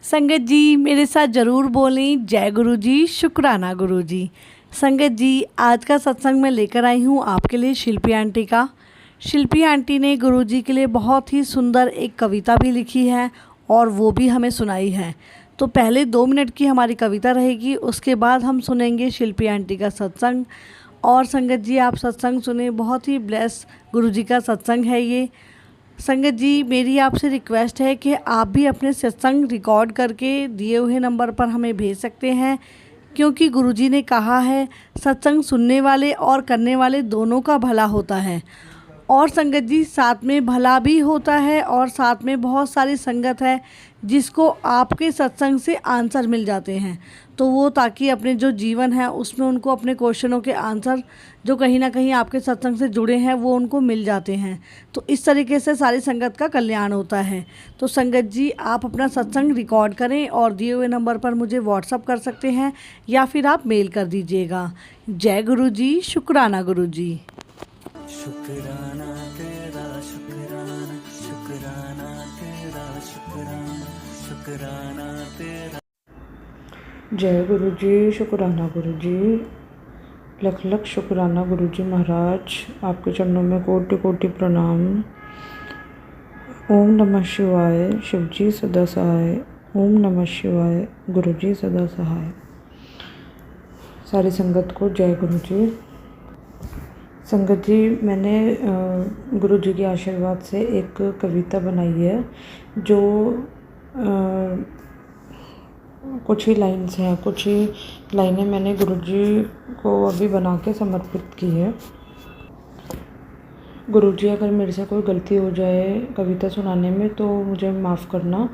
संगत जी मेरे साथ ज़रूर बोलें जय गुरु जी, शुक्राना गुरु जी। संगत जी आज का सत्संग मैं लेकर आई हूँ आपके लिए शिल्पी आंटी का। शिल्पी आंटी ने गुरु जी के लिए बहुत ही सुंदर एक कविता भी लिखी है और वो भी हमें सुनाई है। तो पहले 2 मिनट की हमारी कविता रहेगी, उसके बाद हम सुनेंगे शिल्पी आंटी का सत्संग। और संगत जी आप सत्संग सुने, बहुत ही ब्लेस गुरु जी का सत्संग है ये। संगत जी मेरी आपसे रिक्वेस्ट है कि आप भी अपने सत्संग रिकॉर्ड करके दिए हुए नंबर पर हमें भेज सकते हैं, क्योंकि गुरुजी ने कहा है सत्संग सुनने वाले और करने वाले दोनों का भला होता है। और संगत जी साथ में भला भी होता है और साथ में बहुत सारी संगत है जिसको आपके सत्संग से आंसर मिल जाते हैं, तो वो ताकि अपने जो जीवन है उसमें उनको अपने क्वेश्चनों के आंसर जो कहीं ना कहीं आपके सत्संग से जुड़े हैं वो उनको मिल जाते हैं। तो इस तरीके से सारी संगत का कल्याण होता है। तो संगत जी आप अपना सत्संग रिकॉर्ड करें और दिए हुए नंबर पर मुझे व्हाट्सअप कर सकते हैं या फिर आप मेल कर दीजिएगा। जय गुरु जी, शुक्राना गुरु जी। शुक्राना तेरा शुक्राना, शुक्राना तेरा शुक्राना, शुक्राना तेरा। जय गुरु जी, शुक्राना गुरु जी, लख लख शुक्राना गुरु जी महाराज। आपके चरणों में कोटि कोटि प्रणाम। ओम नमः शिवाय, शिव जी सदा सहाय। ओम नमः शिवाय, गुरु जी सदा सहाय। सारी संगत को जय गुरु जी। संगत जी मैंने गुरु जी के आशीर्वाद से एक कविता बनाई है जो कुछ ही लाइन्स हैं, कुछ ही लाइनें मैंने गुरु जी को अभी बना के समर्पित की है। गुरु जी अगर मेरे से कोई गलती हो जाए कविता सुनाने में तो मुझे माफ़ करना,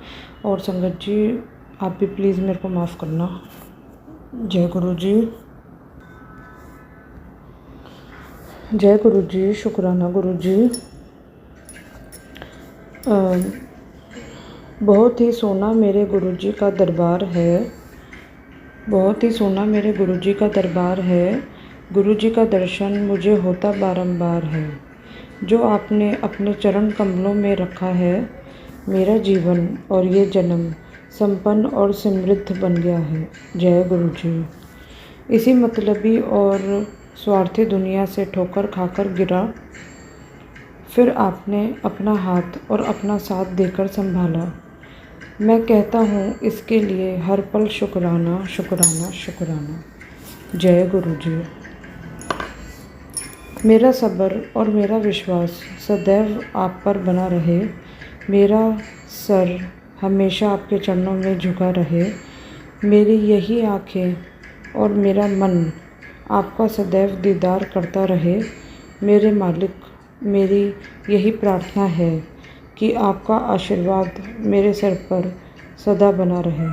और संगत जी आप भी प्लीज़ मेरे को माफ़ करना। जय गुरु जी। जय गुरु जी, शुक्राना गुरु जी। बहुत ही सोना मेरे गुरु जी का दरबार है, बहुत ही सोना मेरे गुरु जी का दरबार है। गुरु जी का दर्शन मुझे होता बारंबार है। जो आपने अपने चरण कमलों में रखा है, मेरा जीवन और ये जन्म संपन्न और समृद्ध बन गया है। जय गुरु जी। इसी मतलबी और स्वार्थी दुनिया से ठोकर खाकर गिरा, फिर आपने अपना हाथ और अपना साथ देकर संभाला। मैं कहता हूँ इसके लिए हर पल शुक्राना शुक्राना शुक्राना। जय गुरु जी। मेरा सब्र और मेरा विश्वास सदैव आप पर बना रहे। मेरा सर हमेशा आपके चरणों में झुका रहे। मेरी यही आँखें और मेरा मन आपका सदैव दीदार करता रहे। मेरे मालिक, मेरी यही प्रार्थना है कि आपका आशीर्वाद मेरे सिर पर सदा बना रहे।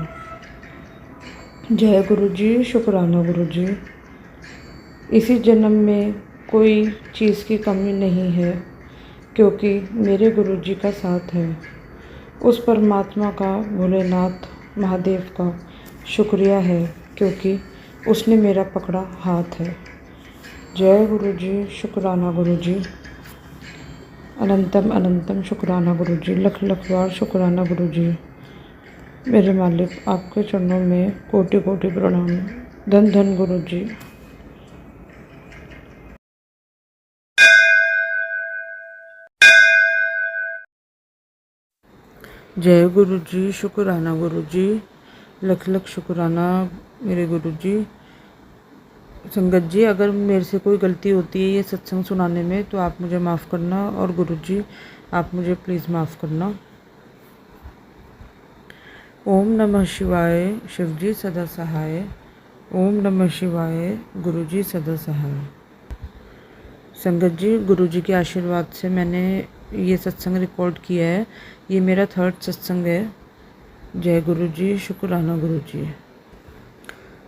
जय गुरु जी, शुक्राना गुरु जी। इसी जन्म में कोई चीज़ की कमी नहीं है, क्योंकि मेरे गुरु जी का साथ है। उस परमात्मा का, भोलेनाथ महादेव का शुक्रिया है, क्योंकि उसने मेरा पकड़ा हाथ है। जय गुरु जी, शुक्राना गुरु जी। अनंतम अनंतम शुक्राना गुरु जी, लख लख बार शुक्राना गुरु जी। मेरे मालिक आपके चरणों में कोटि कोटि प्रणाम। धन धन गुरु जी। जय गुरु जी, शुक्राना गुरु जी, लख लख शुक्राना मेरे गुरु जी। संगत जी अगर मेरे से कोई गलती होती है ये सत्संग सुनाने में तो आप मुझे माफ़ करना, और गुरु जी आप मुझे प्लीज़ माफ़ करना। ओम नमः शिवाय, शिव जी सदा सहाय। ओम नमः शिवाय, गुरु जी सदा सहाय। संगत जी गुरु जी के आशीर्वाद से मैंने ये सत्संग रिकॉर्ड किया है। ये मेरा 3rd सत्संग है। जय गुरु जी, शुक्राना गुरु जी।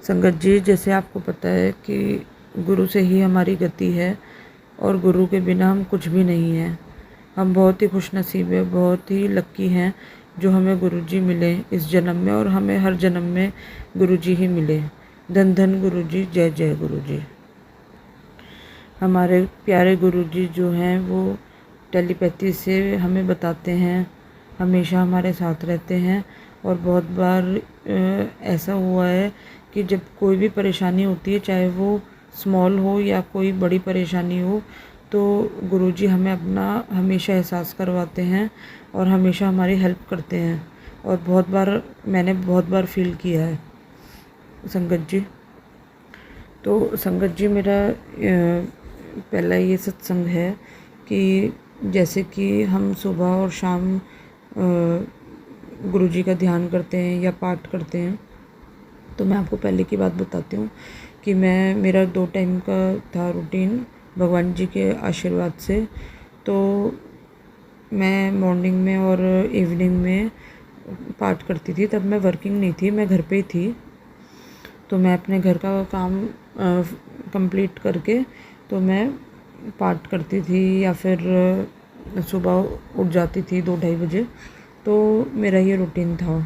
संगत जी जैसे आपको पता है कि गुरु से ही हमारी गति है और गुरु के बिना हम कुछ भी नहीं हैं। हम बहुत ही खुशनसीब है, बहुत ही लक्की हैं जो हमें गुरु जी मिले इस जन्म में, और हमें हर जन्म में गुरु जी ही मिले। धन धन गुरु जी, जय जय गुरु जी। हमारे प्यारे गुरु जी जो हैं वो टेलीपैथी से हमें बताते हैं, हमेशा हमारे साथ रहते हैं और बहुत बार ऐसा हुआ है कि जब कोई भी परेशानी होती है, चाहे वो स्मॉल हो या कोई बड़ी परेशानी हो, तो गुरुजी हमें अपना हमेशा एहसास करवाते हैं और हमेशा हमारी हेल्प करते हैं। और मैंने बहुत बार फील किया है संगत जी। तो संगत जी, मेरा पहला ये सत्संग है कि जैसे कि हम सुबह और शाम गुरुजी का ध्यान करते हैं या पाठ करते हैं। तो मैं आपको पहले की बात बताती हूँ कि मेरा 2 टाइम का था रूटीन भगवान जी के आशीर्वाद से। तो मैं मॉर्निंग में और इवनिंग में पाठ करती थी। तब मैं वर्किंग नहीं थी, मैं घर पे ही थी। तो मैं अपने घर का काम कंप्लीट करके तो मैं पाठ करती थी या फिर सुबह उठ जाती थी 2-2:30 बजे। तो मेरा ये रूटीन था।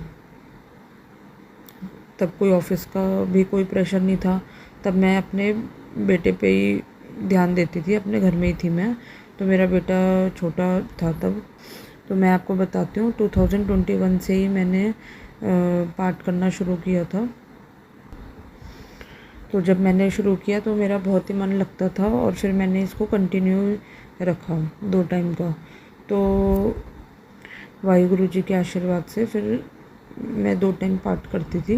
तब कोई ऑफिस का भी कोई प्रेशर नहीं था। तब मैं अपने बेटे पे ही ध्यान देती थी, अपने घर में ही थी मैं। तो मेरा बेटा छोटा था तब। तो मैं आपको बताती हूँ 2021 से ही मैंने पाठ करना शुरू किया था। तो जब मैंने शुरू किया तो मेरा बहुत ही मन लगता था और फिर मैंने इसको कंटिन्यू रखा 2 टाइम का। तो वाहिगुरु जी के आशीर्वाद से फिर मैं 2 टाइम पाठ करती थी।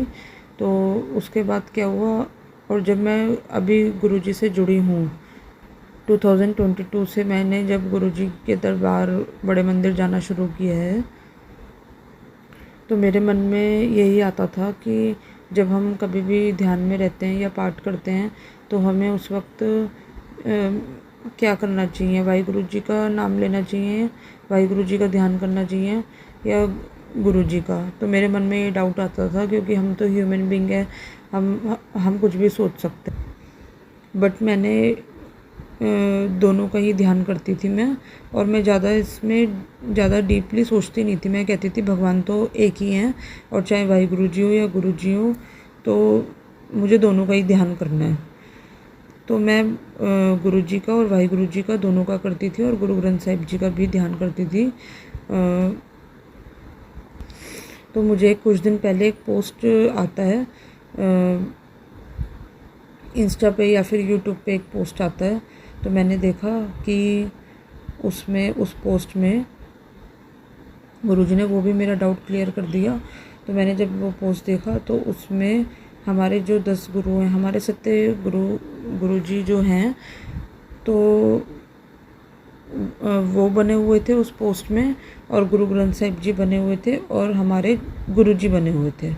तो उसके बाद क्या हुआ, और जब मैं अभी गुरु जी से जुड़ी हूँ 2022 से, मैंने जब गुरु जी के दरबार बड़े मंदिर जाना शुरू किया है, तो मेरे मन में यही आता था कि जब हम कभी भी ध्यान में रहते हैं या पाठ करते हैं तो हमें उस वक्त क्या करना चाहिए, वाहिगुरु जी का नाम लेना चाहिए, वाहिगुरु जी का ध्यान करना चाहिए या गुरु जी का। तो मेरे मन में ये डाउट आता था क्योंकि हम तो ह्यूमन बीइंग है, हम कुछ भी सोच सकते हैं। बट मैंने दोनों का ही ध्यान करती थी मैं, और मैं ज़्यादा डीपली सोचती नहीं थी। मैं कहती थी भगवान तो एक ही हैं, और चाहे वाहिगुरु जी हो या गुरु जी हो, तो मुझे दोनों का ही ध्यान करना है। तो मैं गुरु जी का और वाहिगुरु जी का दोनों का करती थी, और गुरु ग्रंथ साहिब जी का भी ध्यान करती थी। तो मुझे कुछ दिन पहले एक पोस्ट आता है इंस्टा पे या फिर यूट्यूब पे, एक पोस्ट आता है। तो मैंने देखा कि उस पोस्ट में गुरुजी ने वो भी मेरा डाउट क्लियर कर दिया। तो मैंने जब वो पोस्ट देखा तो उसमें हमारे जो 10 गुरु हैं, हमारे सत्य गुरुजी जो हैं, तो वो बने हुए थे उस पोस्ट में, और गुरु ग्रंथ साहिब जी बने हुए थे, और हमारे गुरुजी बने हुए थे।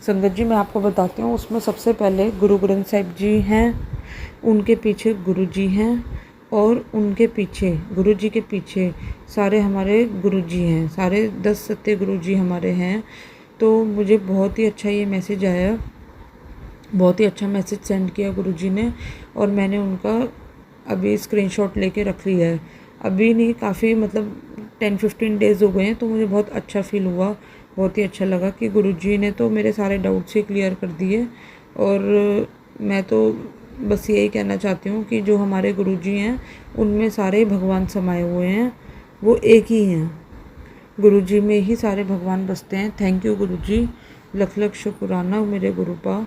संगत जी, मैं आपको बताती हूँ, उसमें सबसे पहले गुरु ग्रंथ साहिब जी हैं, उनके पीछे गुरु जी हैं, और उनके पीछे गुरु जी के पीछे सारे हमारे गुरु जी हैं, सारे 10 सत्य गुरु जी हमारे हैं। तो मुझे बहुत ही अच्छा ये मैसेज आया, बहुत ही अच्छा मैसेज सेंड किया गुरु जी ने, और मैंने उनका अभी स्क्रीनशॉट लेके रख लिया है। अभी नहीं, काफ़ी मतलब 10-15 डेज़ हो गए हैं। तो मुझे बहुत अच्छा फील हुआ, बहुत ही अच्छा लगा कि गुरुजी ने तो मेरे सारे डाउट्स ही क्लियर कर दिए। और मैं तो बस यही कहना चाहती हूँ कि जो हमारे गुरुजी हैं उनमें सारे भगवान समाये हुए हैं, वो एक ही हैं। गुरुजी में ही सारे भगवान बसते हैं। थैंक यू गुरुजी, लख लख शुक्राना मेरे गुरुपा।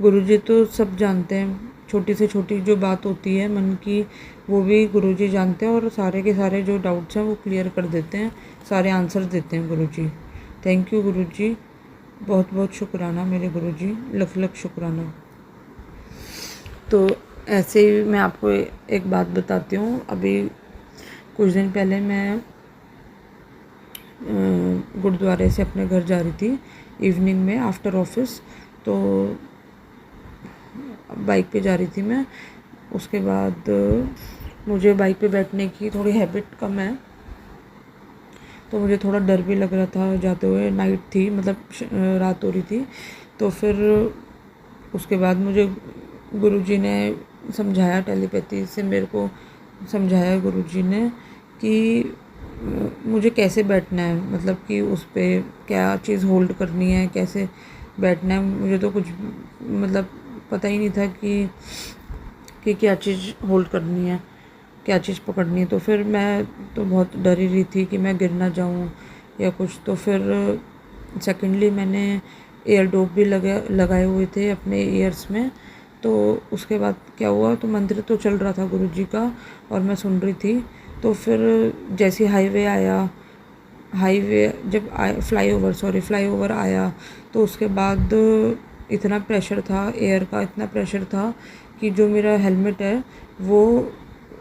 गुरुजी तो सब जानते हैं, छोटी से छोटी जो बात होती है मन की, वो भी गुरुजी जानते हैं, और सारे के सारे जो डाउट्स हैं वो क्लियर कर देते हैं, सारे आंसर देते हैं गुरुजी। थैंक यू गुरुजी, बहुत बहुत शुक्राना मेरे गुरुजी, लख लख शुक्राना। तो ऐसे ही मैं आपको एक बात बताती हूँ। अभी कुछ दिन पहले मैं गुरुद्वारे से अपने घर जा रही थी इवनिंग में आफ्टर ऑफिस। तो बाइक पे जा रही थी मैं। उसके बाद मुझे बाइक पे बैठने की थोड़ी हैबिट कम है, तो मुझे थोड़ा डर भी लग रहा था जाते हुए। नाइट थी, मतलब रात हो रही थी। तो फिर उसके बाद मुझे गुरुजी ने समझाया, टेलीपैथी से मेरे को समझाया गुरुजी ने कि मुझे कैसे बैठना है, मतलब कि उस पर क्या चीज़ होल्ड करनी है, कैसे बैठना है। मुझे तो कुछ मतलब पता ही नहीं था कि क्या चीज़ होल्ड करनी है, क्या चीज़ पकड़नी है। तो फिर मैं तो बहुत डरी रही थी कि मैं गिर ना जाऊँ या कुछ। तो फिर सेकेंडली मैंने एयर डोप भी लगाए हुए थे अपने ईयर्स में। तो उसके बाद क्या हुआ, तो मंदिर तो चल रहा था गुरुजी का और मैं सुन रही थी। तो फिर जैसे हाईवे जब फ्लाईओवर आया, तो उसके बाद इतना प्रेशर था, एयर का इतना प्रेशर था कि जो मेरा हेलमेट है वो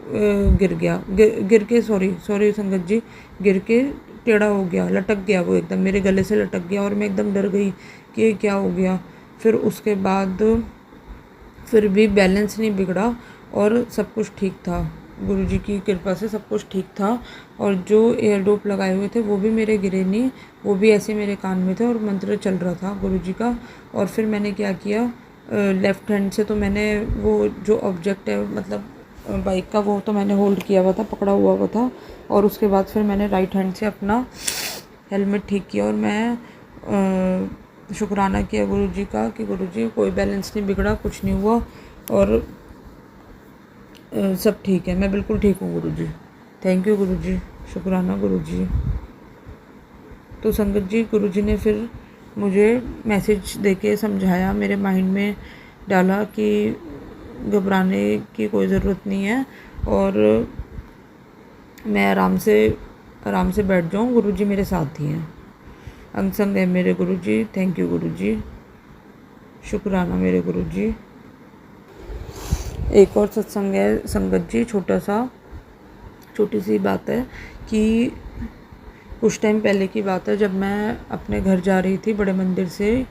गिर गया, गिर के सॉरी संगत जी, गिर के टेढ़ा हो गया, लटक गया, वो एकदम मेरे गले से लटक गया और मैं एकदम डर गई कि ये क्या हो गया। फिर उसके बाद फिर भी बैलेंस नहीं बिगड़ा और सब कुछ ठीक था, गुरुजी की कृपा से सब कुछ ठीक था। और जो एयर डोप लगाए हुए थे वो भी मेरे गिरे नहीं, वो भी ऐसे मेरे कान में थे और मंत्र चल रहा था गुरुजी का। और फिर मैंने क्या किया, लेफ़्ट हैंड से तो मैंने वो जो ऑब्जेक्ट है मतलब बाइक का, वो तो मैंने होल्ड किया हुआ था, पकड़ा हुआ था। और उसके बाद फिर मैंने राइट हैंड से अपना हेलमेट ठीक किया और मैं शुक्राना किया गुरुजी का कि गुरुजी कोई बैलेंस नहीं बिगड़ा, कुछ नहीं हुआ और सब ठीक है, मैं बिल्कुल ठीक हूँ गुरुजी। थैंक यू गुरुजी, शुक्राना गुरुजी। तो संगत जी, गुरुजी ने फिर मुझे मैसेज देके समझाया, मेरे माइंड में डाला कि घबराने की कोई ज़रूरत नहीं है और मैं आराम से बैठ जाऊँ, गुरुजी मेरे साथ ही हैं, अंग संग है मेरे गुरुजी। थैंक यू गुरुजी, शुक्राना मेरे गुरुजी। एक और सत्संग है संगत जी, छोटी सी बात है कि कुछ टाइम पहले की बात है, जब मैं अपने घर जा रही थी बड़े मंदिर से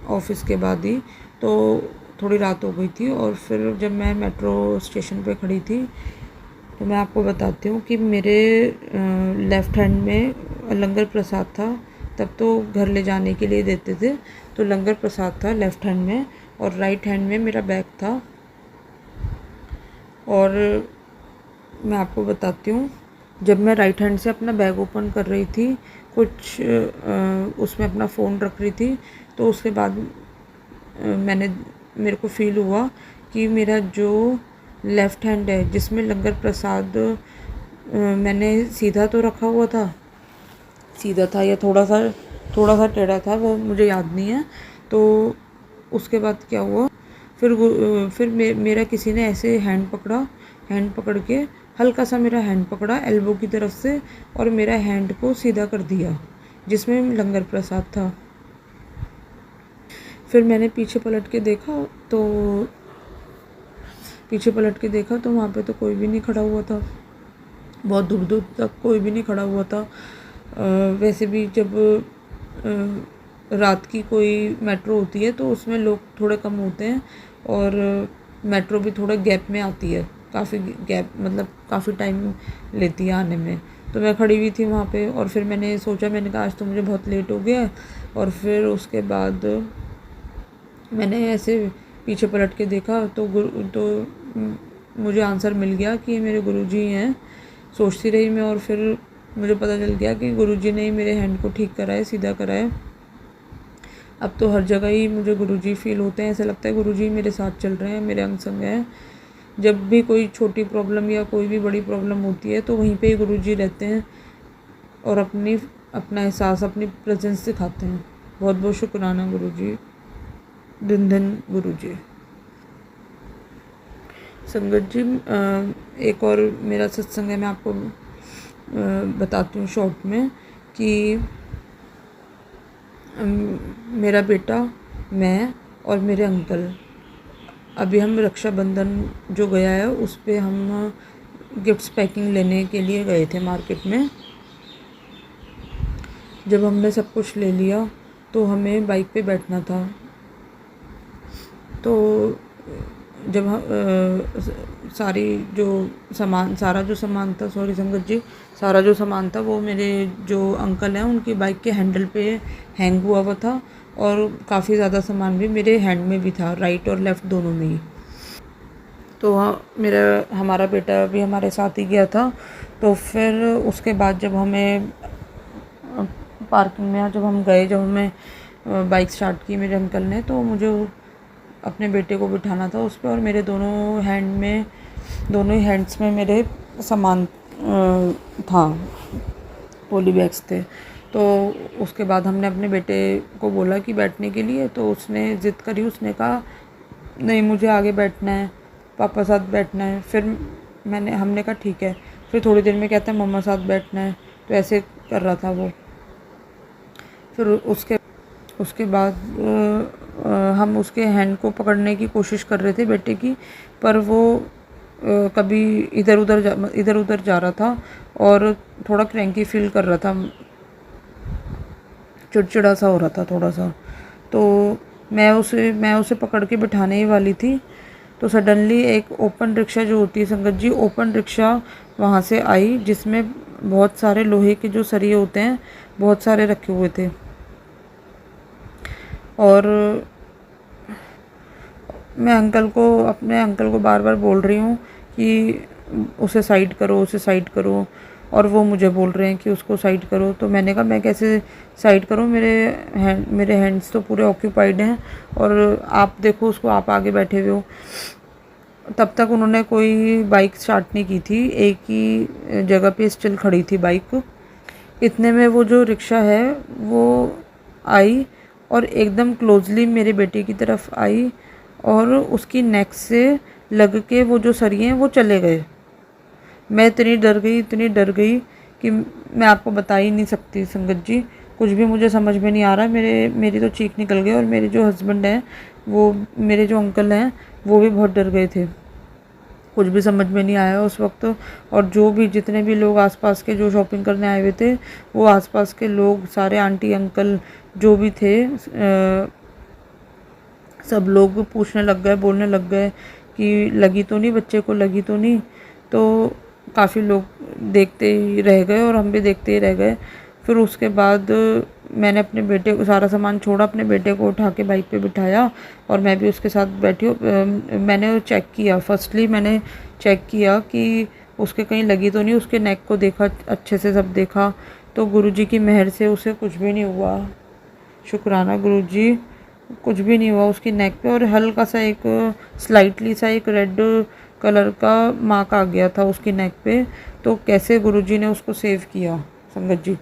ऑफिस के बाद ही, तो थोड़ी रात हो गई थी। और फिर जब मैं मेट्रो स्टेशन पे खड़ी थी, तो मैं आपको बताती हूँ कि मेरे लेफ़्ट हैंड में लंगर प्रसाद था। तब तो घर ले जाने के लिए देते थे, तो लंगर प्रसाद था लेफ़्ट हैंड में और राइट हैंड में मेरा बैग था। और मैं आपको बताती हूँ, जब मैं राइट हैंड से अपना बैग ओपन कर रही थी, कुछ उसमें अपना फ़ोन रख रही थी, तो उसके बाद मेरे को फ़ील हुआ कि मेरा जो लेफ़्ट हैंड है जिसमें लंगर प्रसाद मैंने सीधा तो रखा हुआ था, सीधा था या थोड़ा सा टेढ़ा था, वो मुझे याद नहीं है। तो उसके बाद क्या हुआ, फिर मेरा किसी ने ऐसे हैंड पकड़ के हल्का सा मेरा हैंड पकड़ा एल्बो की तरफ से और मेरा हैंड को सीधा कर दिया जिसमें लंगर प्रसाद था। फिर मैंने पीछे पलट के देखा तो वहाँ पे तो कोई भी नहीं खड़ा हुआ था, बहुत दूर दूर तक कोई भी नहीं खड़ा हुआ था। वैसे भी जब रात की कोई मेट्रो होती है तो उसमें लोग थोड़े कम होते हैं और मेट्रो भी थोड़ा गैप में आती है, काफ़ी गैप मतलब काफ़ी टाइम लेती है आने में। तो मैं खड़ी हुई थी वहाँ पे और फिर मैंने सोचा, मैंने कहा आज तो मुझे बहुत लेट हो गया। और फिर उसके बाद मैंने ऐसे पीछे पलट के देखा तो मुझे आंसर मिल गया कि मेरे गुरुजी हैं। सोचती रही मैं और फिर मुझे पता चल गया कि गुरुजी ने ही मेरे हैंड को ठीक करा है, सीधा करा है। अब तो हर जगह ही मुझे गुरुजी फील होते हैं, ऐसा लगता है गुरुजी मेरे साथ चल रहे हैं, मेरे अंग संग हैं। जब भी कोई छोटी प्रॉब्लम या कोई भी बड़ी प्रॉब्लम होती है तो वहीं पे ही गुरुजी रहते हैं और अपना एहसास, अपनी प्रेजेंस दिखाते हैं। बहुत बहुत शुक्राना गुरुजी, दिन दिन गुरुजी। संगत जी, एक और मेरा सत्संग है, मैं आपको बताती हूँ शॉर्ट में कि मेरा बेटा, मैं और मेरे अंकल अभी हम रक्षाबंधन जो गया है उस पे हम गिफ्ट्स पैकिंग लेने के लिए गए थे मार्केट में। जब हमने सब कुछ ले लिया तो हमें बाइक पे बैठना था। तो जब सारा जो सामान था वो मेरे जो अंकल हैं उनकी बाइक के हैंडल पे हैंग हुआ हुआ था और काफ़ी ज़्यादा सामान भी मेरे हैंड में भी था, राइट और लेफ़्ट दोनों में ही। तो हमारा बेटा भी हमारे साथ ही गया था। तो फिर उसके बाद जब हमें पार्किंग में जब हमें बाइक स्टार्ट की मेरे अंकल ने, तो मुझे अपने बेटे को बिठाना था उस पर और मेरे दोनों ही हैंड्स में मेरे सामान था, पॉली बैग्स थे। तो उसके बाद हमने अपने बेटे को बोला कि बैठने के लिए, तो उसने ज़िद करी, उसने कहा नहीं मुझे आगे बैठना है, पापा साथ बैठना है। फिर हमने कहा ठीक है। फिर थोड़ी देर में कहता है मम्मा साथ बैठना है, तो ऐसे कर रहा था वो। फिर उसके बाद हम उसके हैंड को पकड़ने की कोशिश कर रहे थे बेटे की, पर वो कभी इधर उधर जा रहा था और थोड़ा क्रैंकी फील कर रहा था, चिड़चिड़ा सा हो रहा था थोड़ा सा। तो मैं उसे पकड़ के बिठाने ही वाली थी, तो सडनली एक ओपन रिक्शा जो होती है संगत जी, ओपन रिक्शा वहाँ से आई, जिसमें बहुत सारे लोहे के जो सरिये होते हैं बहुत सारे रखे हुए थे। और मैं अपने अंकल को बार बार बोल रही हूँ कि उसे साइड करो, और वो मुझे बोल रहे हैं कि उसको साइड करो। तो मैंने कहा मैं कैसे साइड करूँ, मेरे हैंड्स तो पूरे ऑक्यूपाइड हैं, और आप देखो उसको, आप आगे बैठे हुए हो। तब तक उन्होंने कोई बाइक स्टार्ट नहीं की थी, एक ही जगह पे स्टिल खड़ी थी बाइक। इतने में वो जो रिक्शा है वो आई और एकदम क्लोजली मेरे बेटे की तरफ आई, और उसकी नेक से लग के वो जो सरिये हैं वो चले गए। मैं इतनी डर गई कि मैं आपको बता ही नहीं सकती संगत जी। कुछ भी मुझे समझ में नहीं आ रहा, मेरी तो चीख निकल गई, और मेरे जो हस्बैंड हैं, वो मेरे जो अंकल हैं, वो भी बहुत डर गए थे। कुछ भी समझ में नहीं आया उस वक्त। और जितने भी लोग आसपास के जो शॉपिंग करने आए हुए थे, वो आसपास के लोग सारे, आंटी अंकल जो भी थे, सब लोग पूछने लग गए, बोलने लग गए कि लगी तो नहीं, बच्चे को लगी तो नहीं। तो काफ़ी लोग देखते ही रह गए और हम भी देखते ही रह गए। फिर उसके बाद मैंने अपने बेटे को, सारा सामान छोड़ा, अपने बेटे को उठा के बाइक पे बिठाया, और मैं भी उसके साथ बैठी हूँ। मैंने चेक किया, फर्स्टली मैंने चेक किया कि उसके कहीं लगी तो नहीं, उसके नेक को देखा, अच्छे से सब देखा। तो गुरुजी की मेहर से उसे कुछ भी नहीं हुआ, शुक्राना गुरुजी, कुछ भी नहीं हुआ उसकी नेक पे। और हल्का सा स्लाइटली सा एक रेड कलर का मार्क आ गया था उसकी नेक पे। तो कैसे गुरुजी ने उसको सेव किया संगत जी,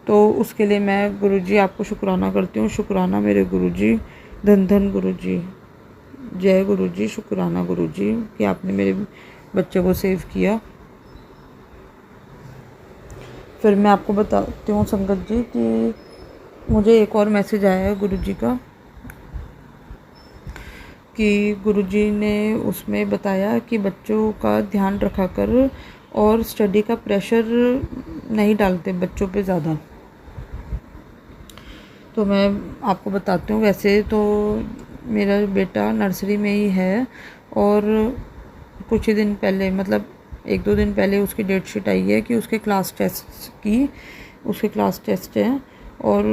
तो उसके लिए मैं गुरुजी आपको शुक्राना करती हूँ। शुक्राना मेरे गुरुजी, धन धन गुरुजी, जय गुरुजी, शुक्राना गुरुजी कि आपने मेरे बच्चे को सेव किया। फिर मैं आपको बताती हूँ संगत जी कि मुझे एक और मैसेज आया है गुरुजी का, कि गुरुजी ने उसमें बताया कि बच्चों का ध्यान रखा कर और स्टडी का प्रेशर नहीं डालते बच्चों पे ज़्यादा। तो मैं आपको बताती हूँ, वैसे तो मेरा बेटा नर्सरी में ही है, और कुछ ही दिन पहले, मतलब 1-2 दिन पहले उसकी डेट शीट आई है कि उसके क्लास टेस्ट हैं। और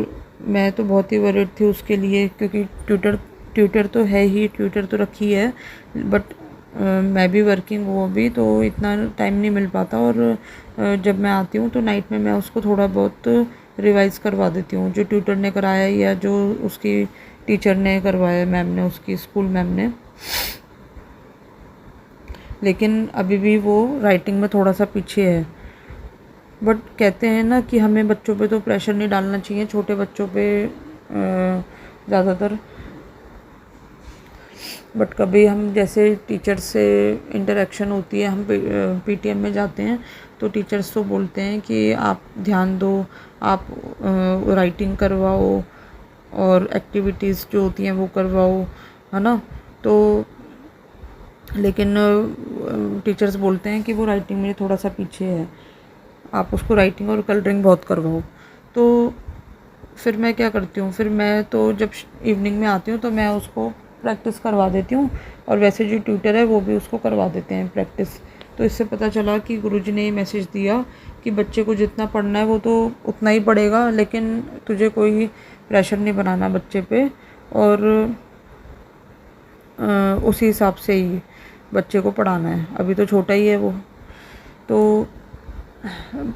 मैं तो बहुत ही वरीड थी उसके लिए, क्योंकि ट्यूटर तो है ही, ट्यूटर तो रखी है, बट मैं भी वर्किंग हूँ अभी, तो इतना टाइम नहीं मिल पाता। और जब मैं आती हूँ तो नाइट में मैं उसको थोड़ा बहुत रिवाइज़ करवा देती हूँ, जो ट्यूटर ने कराया या जो उसकी टीचर ने करवाया, मैम ने, उसकी स्कूल मैम ने। लेकिन अभी भी वो राइटिंग में थोड़ा सा पीछे है। बट कहते हैं ना कि हमें बच्चों पे तो प्रेशर नहीं डालना चाहिए, छोटे बच्चों पे ज़्यादातर। बट कभी हम, जैसे टीचर से इंटरेक्शन होती है, हम पीटीएम में जाते हैं, तो टीचर्स तो बोलते हैं कि आप ध्यान दो, आप राइटिंग करवाओ, और एक्टिविटीज़ जो होती हैं वो करवाओ, है ना। तो लेकिन टीचर्स बोलते हैं कि वो राइटिंग में थोड़ा सा पीछे है, आप उसको राइटिंग और कलरिंग बहुत करवाओ। तो फिर मैं क्या करती हूँ, फिर मैं तो जब इवनिंग में आती हूँ तो मैं उसको प्रैक्टिस करवा देती हूँ, और वैसे जो ट्यूटर है वो भी उसको करवा देते हैं प्रैक्टिस। तो इससे पता चला कि गुरुजी ने ये मैसेज दिया कि बच्चे को जितना पढ़ना है वो तो उतना ही पढ़ेगा, लेकिन तुझे कोई प्रेशर नहीं बनाना बच्चे पे, और उसी हिसाब से ही बच्चे को पढ़ाना है। अभी तो छोटा ही है वो। तो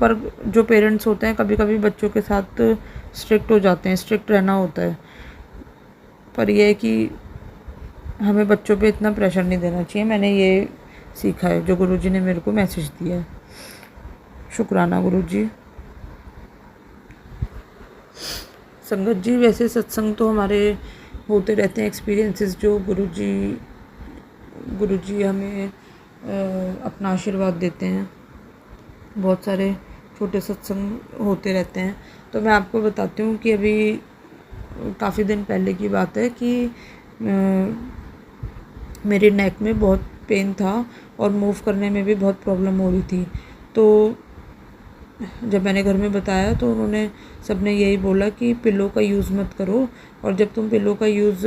पर जो पेरेंट्स होते हैं कभी कभी बच्चों के साथ स्ट्रिक्ट हो जाते हैं, स्ट्रिक्ट रहना होता है। पर यह है कि हमें बच्चों पे इतना प्रेशर नहीं देना चाहिए, मैंने ये सीखा है जो गुरुजी ने मेरे को मैसेज दिया है। शुक्राना गुरुजी। संगत जी, वैसे सत्संग तो हमारे होते रहते हैं, एक्सपीरियंसेस जो गुरुजी हमें अपना आशीर्वाद देते हैं। बहुत सारे छोटे सत्संग होते रहते हैं। तो मैं आपको बताती हूँ कि अभी काफ़ी दिन पहले की बात है कि मेरे नेक में बहुत पेन था और मूव करने में भी बहुत प्रॉब्लम हो रही थी। तो जब मैंने घर में बताया तो उन्होंने सबने यही बोला कि पिलो का यूज़ मत करो, और जब तुम पिलो का यूज़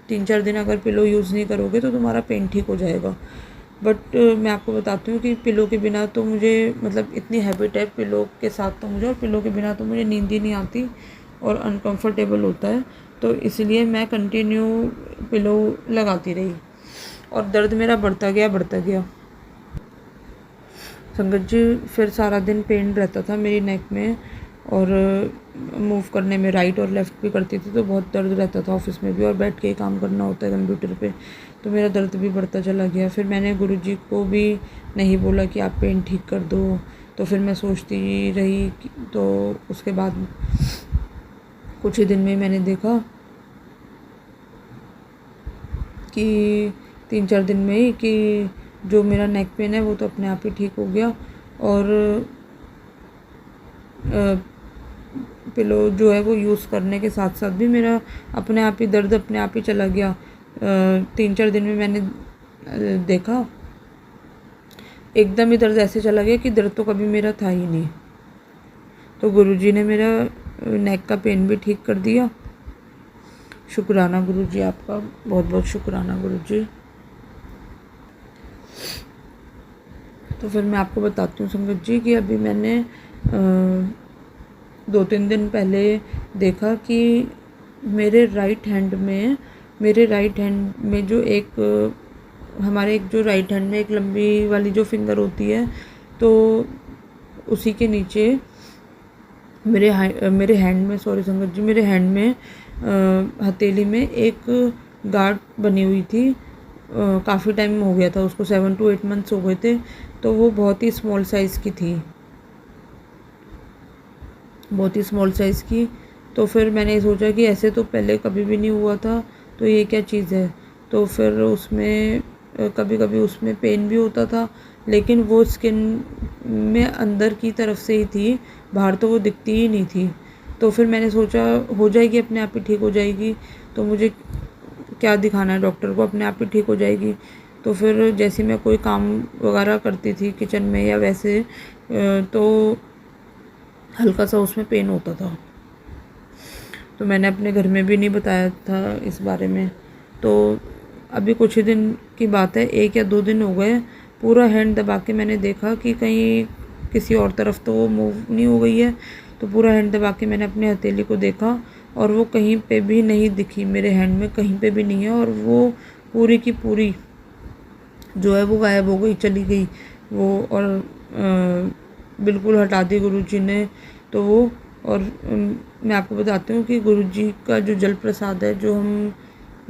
3-4 दिन अगर पिलो यूज़ नहीं करोगे तो तुम्हारा पेन ठीक हो जाएगा। बट मैं आपको बताती हूँ कि पिलो के बिना तो मुझे, मतलब इतनी हैबिट है पिलो के साथ तो मुझे, और पिलो के बिना तो मुझे नींद ही नहीं आती और अनकंफर्टेबल होता है। तो इसलिए मैं कंटिन्यू पिलो लगाती रही और दर्द मेरा बढ़ता गया। संगत जी, फिर सारा दिन पेन रहता था मेरी नेक में, और मूव करने में राइट और लेफ़्ट भी करती थी तो बहुत दर्द रहता था। ऑफिस में भी, और बैठ के ही काम करना होता है कंप्यूटर पे, तो मेरा दर्द भी बढ़ता चला गया। फिर मैंने गुरुजी को भी नहीं बोला कि आप पेन ठीक कर दो, तो फिर मैं सोचती रही। तो उसके बाद कुछ ही दिन में मैंने देखा कि 3-4 दिन में ही कि जो मेरा नेक पेन है वो तो अपने आप ही ठीक हो गया, और पिलो जो है वो यूज़ करने के साथ साथ भी मेरा अपने आप ही दर्द अपने आप ही चला गया। 3-4 दिन में मैंने देखा एकदम ही दर्द ऐसे चला गया कि दर्द तो कभी मेरा था ही नहीं। तो गुरुजी ने मेरा नेक का पेन भी ठीक कर दिया। शुक्राना गुरुजी, आपका बहुत बहुत शुक्राना गुरुजी। तो फिर मैं आपको बताती हूँ संगत जी कि अभी मैंने 2-3 दिन पहले देखा कि मेरे राइट हैंड में जो हमारे जो राइट हैंड में एक लंबी वाली जो फिंगर होती है, तो उसी के नीचे मेरे हैंड में, सॉरी संगत जी, मेरे हैंड में हथेली में एक गांठ बनी हुई थी। काफ़ी टाइम हो गया था उसको, 7 to 8 मंथ्स हो गए थे। तो वो बहुत ही स्मॉल साइज़ की थी, बहुत ही स्मॉल साइज़ की। तो फिर मैंने सोचा कि ऐसे तो पहले कभी भी नहीं हुआ था, तो ये क्या चीज़ है। तो फिर उसमें कभी कभी उसमें पेन भी होता था, लेकिन वो स्किन में अंदर की तरफ से ही थी, बाहर तो वो दिखती ही नहीं थी। तो फिर मैंने सोचा हो जाएगी, अपने आप ही ठीक हो जाएगी, तो मुझे क्या दिखाना है डॉक्टर को, अपने आप ही ठीक हो जाएगी। तो फिर जैसे मैं कोई काम वगैरह करती थी किचन में या वैसे, तो हल्का सा उसमें पेन होता था। तो मैंने अपने घर में भी नहीं बताया था इस बारे में। तो अभी कुछ ही दिन की बात है, 1 या 2 दिन हो गए, पूरा हैंड दबा के मैंने देखा कि कहीं किसी और तरफ तो वो मूव नहीं हो गई है। तो पूरा हैंड दबा के मैंने अपने हथेली को देखा और वो कहीं पे भी नहीं दिखी, मेरे हैंड में कहीं पे भी नहीं है, और वो पूरी की पूरी जो है वो गायब हो गई, चली गई वो, और बिल्कुल हटा दी गुरुजी ने तो वो। और मैं आपको बताती हूँ कि गुरुजी का जो जल प्रसाद है, जो हम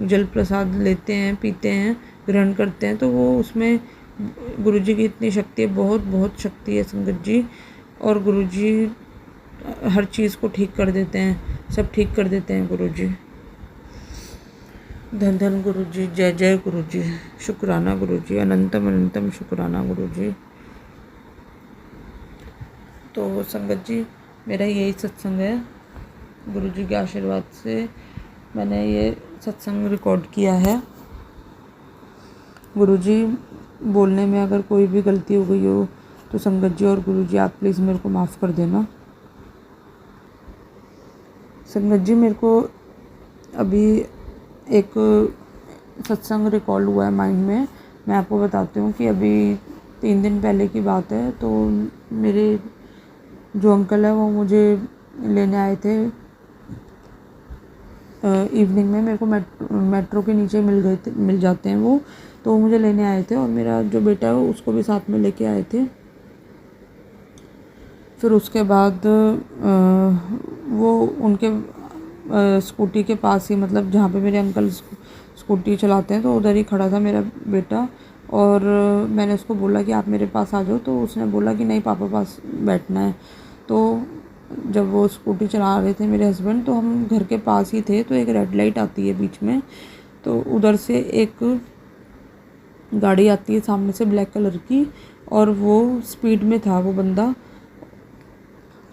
जल प्रसाद लेते हैं, पीते हैं, ग्रहण करते हैं, तो वो उसमें गुरुजी की इतनी शक्ति है, बहुत बहुत शक्ति है संगत जी। और गुरुजी हर चीज़ को ठीक कर देते हैं, सब ठीक कर देते हैं गुरुजी। धन धन गुरुजी, जय जय गुरुजी, शुक्राना गुरुजी, अनंतम अनंतम शुक्राना गुरुजी। तो संगत जी, मेरा यही सत्संग है, गुरुजी के आशीर्वाद से मैंने ये सत्संग रिकॉर्ड किया है। गुरुजी, बोलने में अगर कोई भी गलती हो गई हो तो संगत जी और गुरुजी आप प्लीज़ मेरे को माफ़ कर देना। संगत जी, मेरे को अभी एक सत्संग रिकॉर्ड हुआ है माइंड में, मैं आपको बताती हूँ कि अभी 3 दिन पहले की बात है। तो मेरे जो अंकल है वो मुझे लेने आए थे इवनिंग में। मेरे को मेट्रो के नीचे मिल जाते हैं वो, तो वो मुझे लेने आए थे, और मेरा जो बेटा है उसको भी साथ में लेके आए थे। फिर उसके बाद वो उनके स्कूटी के पास ही, मतलब जहाँ पे मेरे अंकल स्कूटी चलाते हैं, तो उधर ही खड़ा था मेरा बेटा। और मैंने उसको बोला कि आप मेरे पास आ जाओ, तो उसने बोला कि नहीं पापा पास बैठना है। तो जब वो स्कूटी चला रहे थे मेरे हस्बैंड, तो हम घर के पास ही थे, तो एक रेड लाइट आती है बीच में, तो उधर से एक गाड़ी आती है सामने से ब्लैक कलर की, और वो स्पीड में था वो बंदा।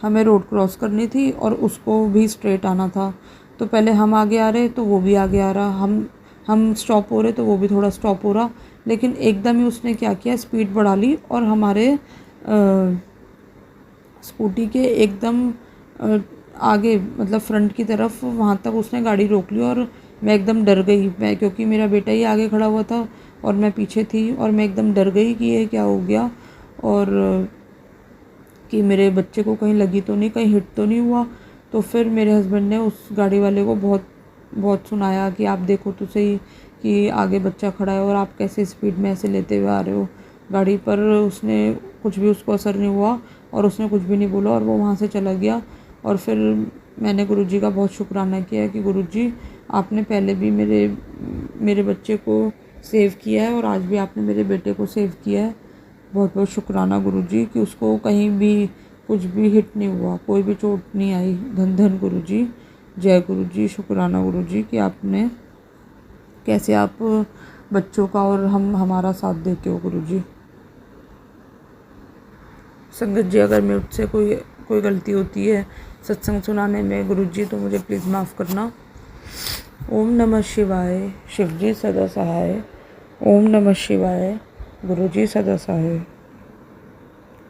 हमें रोड क्रॉस करनी थी और उसको भी स्ट्रेट आना था। तो पहले हम आगे आ रहे तो वो भी आगे आ रहा, हम स्टॉप हो रहे तो वो भी थोड़ा स्टॉप हो रहा, लेकिन एकदम ही उसने क्या किया, स्पीड बढ़ा ली और हमारे स्कूटी के एकदम आगे, मतलब फ्रंट की तरफ, वहाँ तक उसने गाड़ी रोक ली। और मैं एकदम डर गई, मैं, क्योंकि मेरा बेटा ही आगे खड़ा हुआ था और मैं पीछे थी, और मैं एकदम डर गई कि ये क्या हो गया, और कि मेरे बच्चे को कहीं लगी तो नहीं, कहीं हिट तो नहीं हुआ। तो फिर मेरे हस्बैंड ने उस गाड़ी वाले को बहुत सुनाया कि आप देखो तो सही कि आगे बच्चा खड़ा है और आप कैसे स्पीड में ऐसे लेते हुए आ रहे हो गाड़ी पर। उसने कुछ भी, उसको असर नहीं हुआ और उसने कुछ भी नहीं बोला और वो वहाँ से चला गया। और फिर मैंने गुरुजी का बहुत शुक्राना किया कि गुरुजी आपने पहले भी मेरे बच्चे को सेव किया है और आज भी आपने मेरे बेटे को सेव किया है। बहुत बहुत शुक्राना गुरुजी कि उसको कहीं भी कुछ भी हिट नहीं हुआ, कोई भी चोट नहीं आई। धन धन गुरुजी, जय गुरुजी, शुक्राना गुरुजी कि आपने, कैसे आप बच्चों का और हमारा साथ देते हो गुरुजी। संगत जी, अगर मुझसे कोई गलती होती है सत्संग सुनाने में गुरुजी, तो मुझे प्लीज़ माफ़ करना। ओम नमः शिवाय, शिवजी सदा सहाय। ओम नमः शिवाय, गुरुजी सदा सहाय।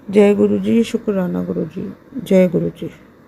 जय गुरुजी, शुक्राना गुरुजी, जय गुरुजी।